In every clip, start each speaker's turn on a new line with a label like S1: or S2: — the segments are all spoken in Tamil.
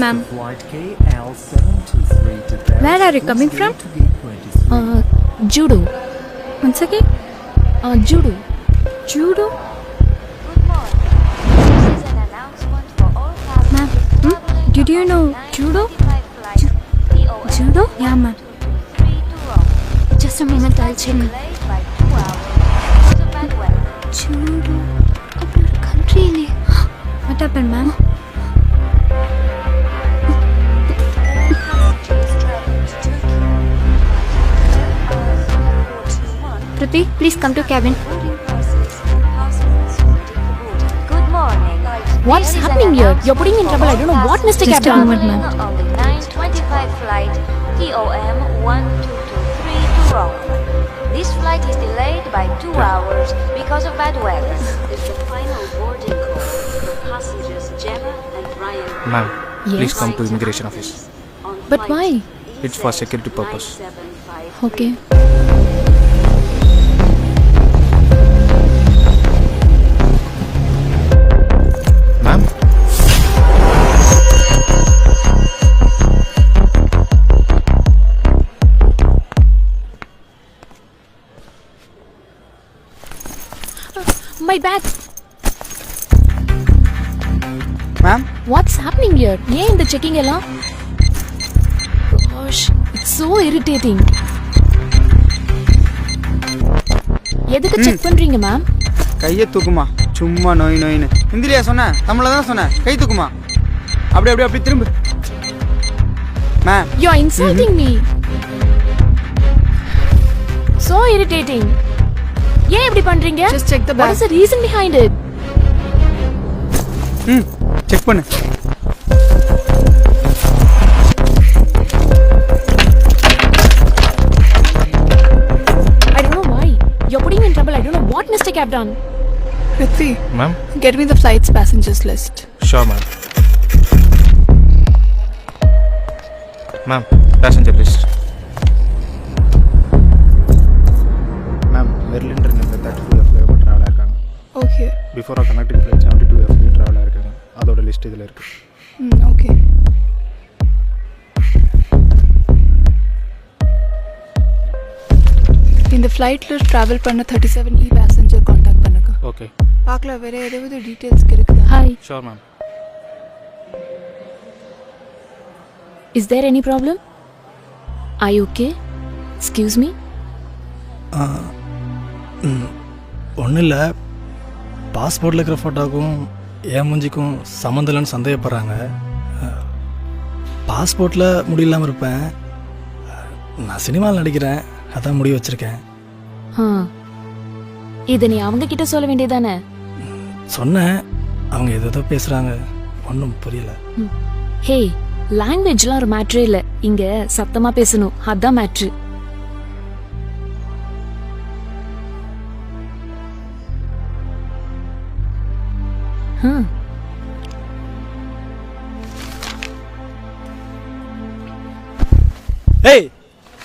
S1: ma'am. Where are you coming from?
S2: Judo.
S1: Once again?
S2: Judo.
S1: Judo?
S3: Good morning. This is an announcement for all
S1: Ma'am,
S3: passengers.
S1: did you know judo? Judo? Yeah, ma'am. Just a minute, I'll check.
S3: Delayed by 2 hours because of bad weather.
S1: Judo? அப்படி ஒரு country இல்லையே. What happened, ma'am? Priti, please come to cabin.
S3: Good morning.
S2: What's
S3: This is
S2: happening
S3: an
S2: here?
S3: announcement
S2: You're putting in trouble. I don't know
S3: for
S2: what mistake I've
S1: Just a
S2: done.
S1: moment, ma'am.
S3: On the 9:25 flight TOM 1223 to Rome. This flight is delayed by 2 hours because of bad weather.
S4: This is the final boarding call for passengers Gemma and Ryan.
S5: Ma'am, please
S2: Yes.
S5: come to immigration office.
S4: On
S2: But
S4: flight
S2: why?
S5: It's for security purpose.
S4: 975.
S2: Okay.
S5: Ma'am,
S2: My bag.
S6: Ma'am
S2: What's happening here? ஏன் இந்த செக்கிங் எல்லாம்? Gosh, it's so irritating. எதுக்கு செக் பண்றீங்க மேம்?
S6: கையை தூக்குமா சும்மா நோய் நோயின்னு ஹிந்திலியா சொன்னேன் தமிழ்ல தான் சொன்னேன் கை தூக்குமா அப்படி திரும்ப ma'am
S2: You're insulting me. So irritating. ஏன் இப்படி பண்றீங்க?
S1: Just check the
S2: What
S1: bag.
S2: is the reason behind it?
S6: Check பண்ணு
S2: I don't know why. You're putting me in trouble. I don't know what mistake I've done.
S1: Prithvi,
S5: ma'am,
S1: get me the flight's passengers list.
S5: sure, ma'am. Ma'am, passenger list. Ma'am, Berlin number 32 FB travel ஆயிருக்காங்க.
S1: Okay.
S5: Before a connecting flight 72 FB travel ஆயிருக்காங்க. அதோட லிஸ்ட் இதுல இருக்கு.
S1: Okay. இந்த ஃப்ளைட்ல டிராவல் பண்ண 37E பேசஞ்சர் காண்டாக்ட் பண்ணுங்க.
S5: Okay,
S1: பார்க்கல வேற ஏதாவது டீடைல்ஸ் இருக்குதா?
S2: Hi.
S5: sure, ma'am.
S2: Is there any problem? Are you okay? Excuse me?
S7: ஒன்றும் இல்லை, பாஸ்போர்ட்டில் இருக்கிற ஃபோட்டோவுக்கும் என் மூஞ்சிக்கும் சம்மந்தம் இல்லைன்னு சந்தேகப்படுறாங்க. பாஸ்போர்ட்டில் முடி இல்லாமல் இருப்பேன். நான் சினிமாவில் நடிக்கிறேன், அதான் முடி வச்சுருக்கேன்.
S2: இதை நீ அவங்க கிட்ட சொல்ல வேண்டியதானே?
S7: சொன்னேன், அவங்க ஏதோ பேசுகிறாங்க, ஒன்றும் புரியல.
S2: ஹே, லாங்குவேஜ்லாம் ஒரு மேட்ரே இல்லை. இங்க சத்தமா பேசணும், அதான் மேட்ரு.
S7: ஏய்,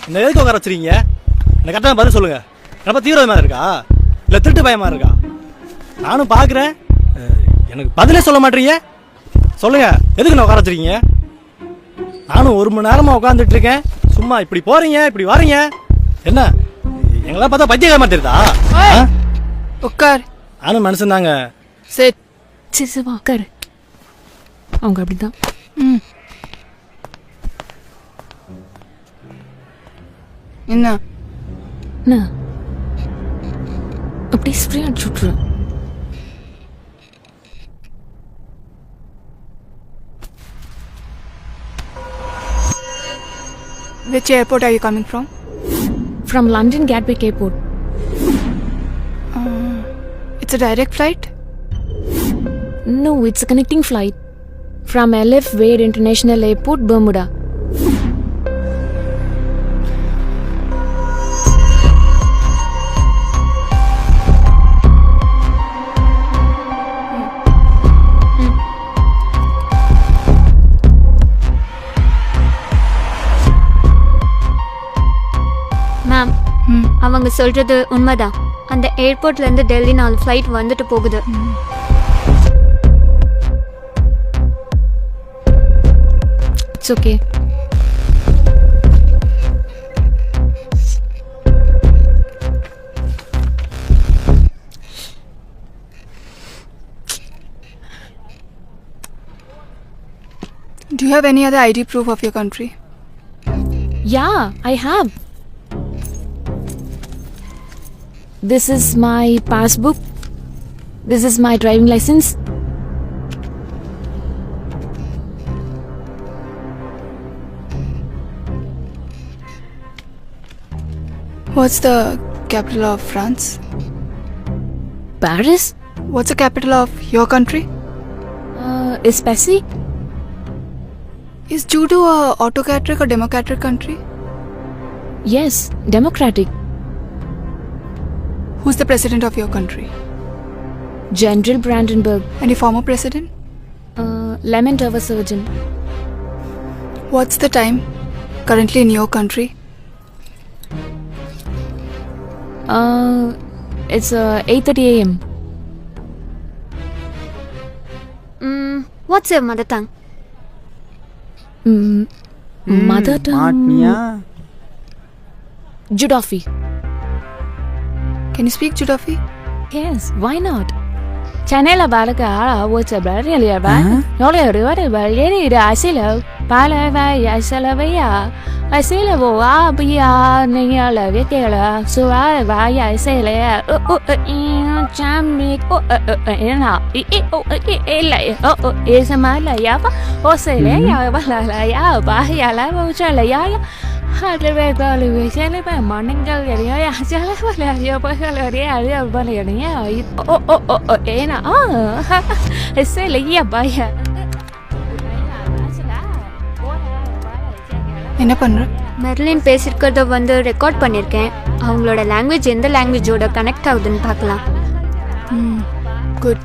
S7: இந்த எதுக்கு உட்கார வச்சுருக்கீங்க? எனக்கு கரெக்டாக பதில் சொல்லுங்கள். என்னப்பா தீவிரமாக இருக்கா இல்லை திருட்டு பயமாக இருக்கா? நானும் பார்க்குறேன், எனக்கு பதிலே சொல்ல மாட்டீங்க. சொல்லுங்கள், எதுக்கு நான் உட்கார வச்சுருக்கீங்க? நானும் 1 மணி நேரமாக உட்காந்துட்டு இருக்கேன். சும்மா இப்படி போகிறீங்க இப்படி வரீங்க. என்ன எங்களாம் பார்த்தா பைத்தியக்கார மாதிரி தெரியுதா?
S1: உட்கார்.
S7: நானும் மனுஷன் தாங்க.
S1: செட்.
S2: சரி வா உட்காரு. அவங்க அப்படிதான்.
S1: என்ன?
S2: என்ன அப்படி ஸ்ப்ரே அடிச்சு விட்ரு.
S1: Which airport are you coming from?
S2: From London Gatwick Airport.
S1: It's a direct flight?
S2: No, it's a connecting flight. From LF Wade International Airport, Bermuda.
S8: Ma'am, அவங்க சொல்றது உண்மைதான். அந்த ஏர்போர்ட்ல இருந்து டெல்லி 4 ஃப்ளைட் வந்துட்டு போகுது.
S2: It's okay.
S9: Do you have any other ID proof of your country?
S2: Yeah, I have. This is my passbook. This is my driving license.
S9: What's the capital of France?
S2: Paris?
S9: What's the capital of your country?
S2: Is Passy?
S9: Is judo a autocratic or democratic country?
S2: Yes, democratic.
S9: Who's the president of your country?
S2: General Brandenburg.
S9: Any former president?
S2: Lament of a surgeon.
S9: What's the time currently in your country?
S2: It's 8:30 a.m.
S8: What's your mother tongue?
S2: Mother tongue.
S6: மாட்னியா?
S2: Judofi.
S9: Can you speak Judofi?
S2: Yes, why not? Chanela baraka ala what's a barrier ba? No le river barrier asilo. Pala va yasalavaya. Asilo wa bia niyala vetela. So I va yasele. Chamik ena. Is a mala yapa. O sele ya bala ya ba ya la chala ya. Hardly regularly we sell it by morning gallery. I tell you, I say, yeah, buy her.
S9: என்ன பண்ற?
S8: மெர்லின் பேசியிருக்கிறத வந்து ரெக்கார்ட் பண்ணியிருக்கேன். அவங்களோட லாங்குவேஜ் எந்த லாங்குவேஜோட கனெக்ட் ஆகுதுன்னு பார்க்கலாம்.
S9: குட்.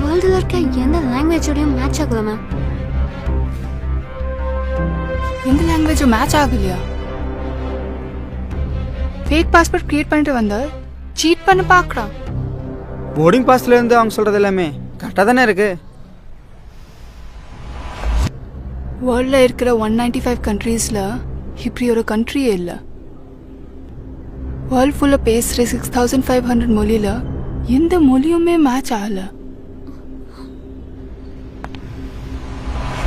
S8: வேர்ல்டில் இருக்க எந்த லாங்குவேஜோடையும் மேட்ச் ஆகல மேம்.
S9: எந்த லாங்குவேஜும் மேட்ச் ஆகலையா? ஃபேக் பாஸ்போர்ட் கிரியேட் பண்ணிட்டு வந்த சீட் பண்ண பார்க்குறான்.
S6: போர்டிங் பாஸ்ல இருந்து அவங்க சொல்றது எல்லாமே கரெக்டாக தானே இருக்கு.
S9: வேர்ல்டில் இருக்கிற 195 கண்ட்ரீஸில் இப்படி ஒரு கண்ட்ரியே இல்லை. வேர்ல்ட் ஃபுல்லாக பேசுகிற 6500 மொழியில் எந்த மொழியுமே மேட்ச் ஆகலை.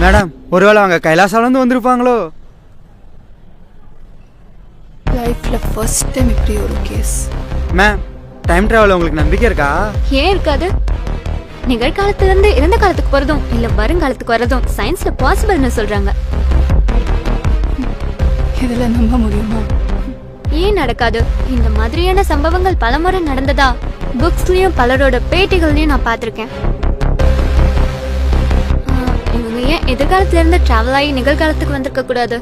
S6: மேடம் ஒருவேளை அவங்க கைலாசாலேருந்து வந்திருப்பாங்களோ?
S9: லைஃப்பில் ஃபர்ஸ்ட் டைம் இப்படி ஒரு கேஸ்.
S6: மேம் டைம் ட்ராவல் உங்களுக்கு நம்பிக்கை இருக்கா?
S8: ஏன் இருக்காது? நிகழ்காலத்திலிருந்து இறந்த காலத்துக்கு போறதும் இல்ல வருங்காலத்துக்கு வர்றதும் சயின்ஸ்ல பாசிபிள்னு சொல்றாங்க.
S9: இதில் நம்ப முடியுமா?
S8: ஏன் நடக்காது? இந்த மாதிரியான சம்பவங்கள் பலமுறை நடந்ததா புக்ஸ்லயும் பலரோட பேட்டிகள்லயும் நான் பார்த்திருக்கேன். இவங்க ஏன் எதிர்காலத்துல இருந்து டிராவல் ஆகி நிகழ்காலத்துக்கு வந்திருக்க கூடாது?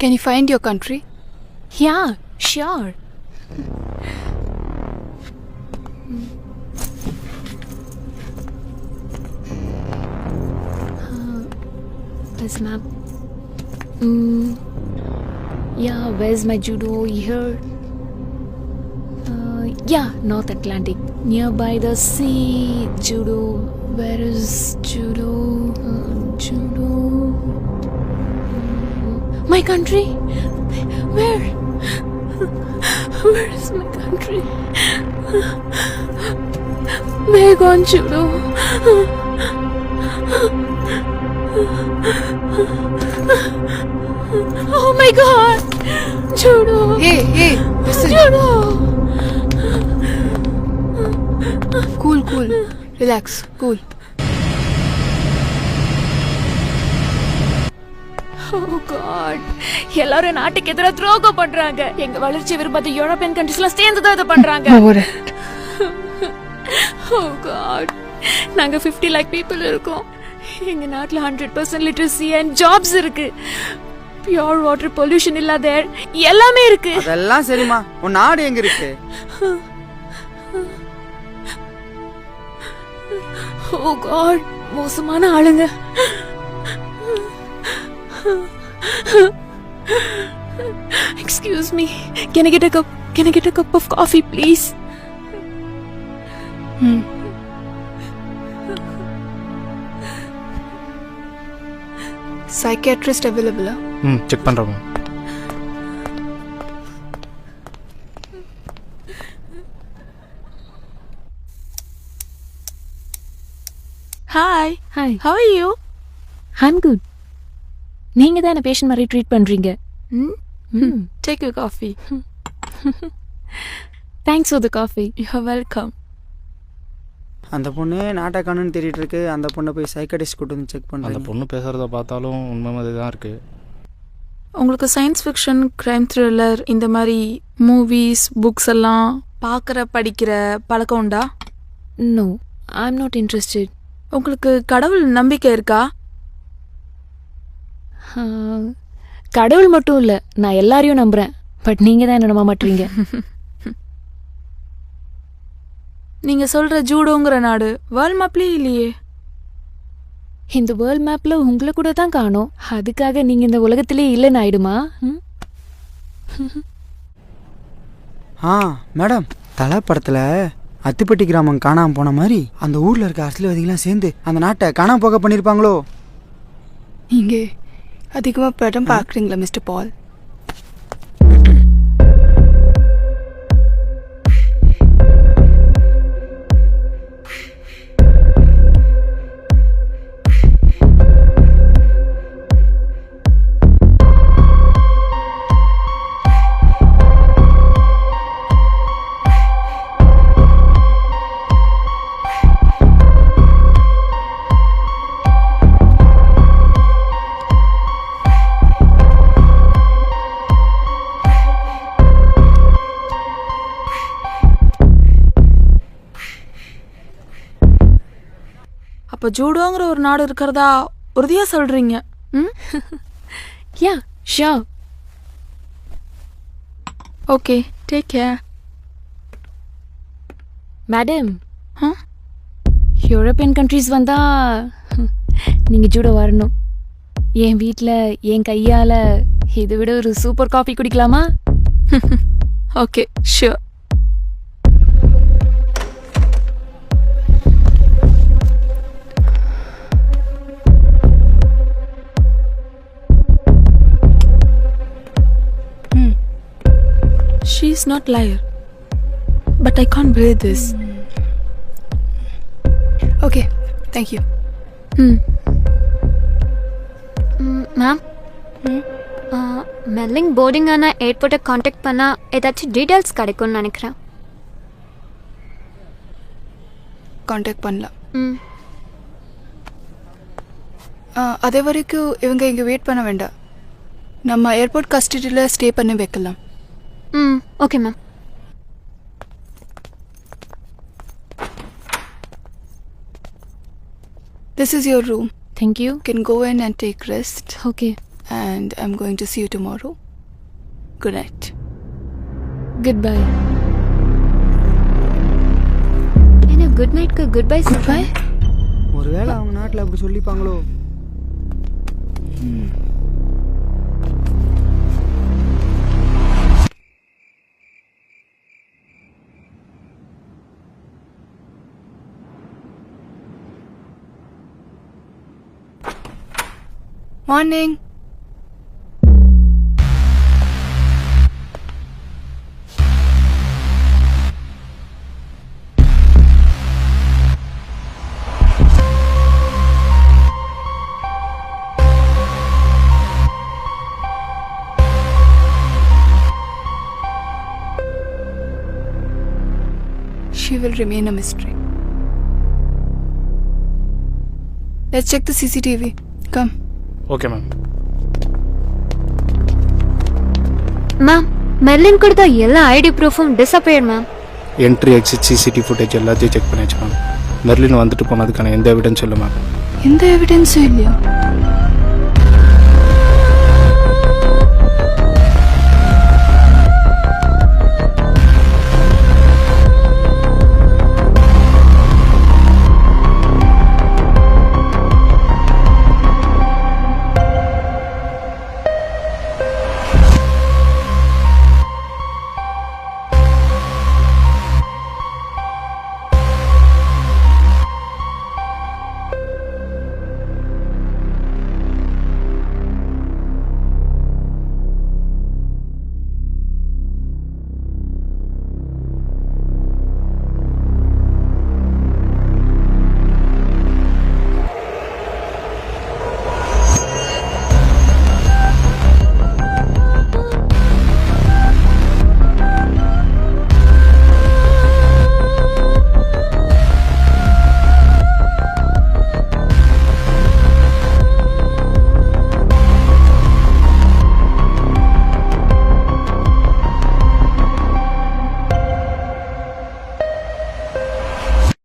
S9: Can you find your country?
S2: Yeah, sure. This map. Yeah, where's my judo? Here. Yeah, North Atlantic. Nearby the sea. Judo. Where is judo? Judo. My country? Where? Where is my country? Where gone judo? Oh my god! Judo!
S9: Hey, listen.
S2: Judo!
S9: Cool. Relax, cool.
S2: Oh god! எல்லாரும் நாட்டுக்கு எதிராக துரோகம் பண்றாங்க. எங்க வளர்ச்சி விரும்பாத யூரோப்பியன் கண்ட்ரீஸ்லாம் சேர்ந்து தான் இதை பண்றாங்க. Oh god! நாங்க 50 lakh people இருக்கோம். எங்க நாட்டுல 100% லிட்ரஸி அண்ட் ஜாப்ஸ் இருக்கு. பியூர் வாட்டர் பொல்யூஷன் இல்லாத air, எல்லாமே இருக்கு.
S6: அதெல்லாம் சரிம்மா, உன் நாடு எங்க இருக்கு?
S2: ஓ காட், மோசமான ஆளுங்க. Excuse me, can I get a cup of coffee please?
S9: Psychiatrist அவைலபிளா?
S5: செக் பண்ணுறோம் ma'am.
S2: Hi. Hi. How are you? I'm good. நீங்க தான் என்ன பேஷண்ட் மாதிரி ட்ரீட் பண்றீங்க.
S9: Take your coffee.
S2: Thanks for the coffee.
S9: You're welcome.
S6: அந்த பொண்ணு நாட்டக்கானு தேடிட்டு இருக்கு. அந்த பொண்ணை போய் சைக்காட்டிஸ்ட் கூட்டு வந்து செக்
S5: அந்த
S6: பண்ணுறாங்க.
S5: பொண்ணு பேசுகிறத பார்த்தாலும் உண்மை மாதிரி தான் இருக்குது.
S9: உங்களுக்கு சயின்ஸ் ஃபிக்ஷன், கிரைம் த்ரில்லர் இந்த மாதிரி மூவிஸ், புக்ஸ் எல்லாம் படிக்கிற பழக்கம் உண்டா?
S2: No, I'm not interested.
S9: உங்களுக்கு கடவுள் நம்பிக்கை இருக்கா?
S2: கடவுள் மட்டும் இல்ல, நான் எல்லாரையும் நம்புறேன். பட் நீங்க தான் என்ன நம்ப மாட்டீங்க.
S9: நீங்க சொல்ற ஜூடோங்கிற நாடு வேர்ல்ட் மேப்லயே இல்லையே.
S2: இந்த வேர்ல்ட் மேப்ல உங்களை கூட தான் காணோம். அதுக்காக நீங்க இந்த உலகத்திலே இல்லைன்னு ஆயிடுமா?
S6: மேடம், தலை படத்தில் அத்திப்பட்டி கிராமம் காணாமல் போன மாதிரி அந்த ஊரில் இருக்க அரசியல்வாதிகளாம் சேர்ந்து அந்த நாட்டை காணாம போக பண்ணியிருப்பாங்களோ?
S9: நீங்க அதிகமா படம் பார்க்குறீங்களா மிஸ்டர் பால்? அப்போ ஜூடோங்கிற ஒரு நாடு இருக்கிறதா உறுதியா சொல்றீங்க?
S2: Yeah, sure.
S9: Okay, take care.
S2: Madam, European countries வந்தா நீங்க ஜூடோ வரணும். என் வீட்டில் என் கையால இதை விட ஒரு சூப்பர் காஃபி குடிக்கலாமா?
S9: Okay, sure. She's not liar, but I can't believe this. Okay, thank you.
S8: Ma'am, Merlin boarding ஆன ஏர்போர்ட்டை காண்டாக்ட் பண்ணால் ஏதாச்சும் டீட்டெயில்ஸ் கிடைக்கும்னு நினைக்கிறேன்.
S9: காண்டாக்ட் பண்ணலாம். அதே வரைக்கும் இவங்க இங்கே வெயிட் பண்ண வேண்டாம். நம்ம ஏர்போர்ட் கஸ்டடியில் ஸ்டே பண்ணி வைக்கலாம்.
S8: Okay ma'am.
S9: This is your room.
S2: Thank you.
S9: You can go in and take rest.
S2: Okay.
S9: And I'm going to see you tomorrow. Good night.
S2: Goodbye.
S8: என்ன குட் நைட்க்கு குட் பை சொல்கிறேன்?
S6: ஒருவேளை அவங்க நாட்டில் அப்படி சொல்லிப்பாங்களோ?
S9: Morning. She will remain a mystery. Let's check the CCTV. Come.
S5: Okay ma'am.
S8: Ma'am, Merlin கொடுத்த எல்லா ஐடி ப்ரூஃபும் disappear ma'am.
S5: Entry, exit, CCTV footage எல்லாத்தையும் செக் பண்ணியாச்சு மேம். மெர்லின் வந்துட்டு போனதுக்கான எந்த எவிடன்ஸும் இல்லை மேம்.
S9: எந்த எவிடன்ஸும் இல்லையா?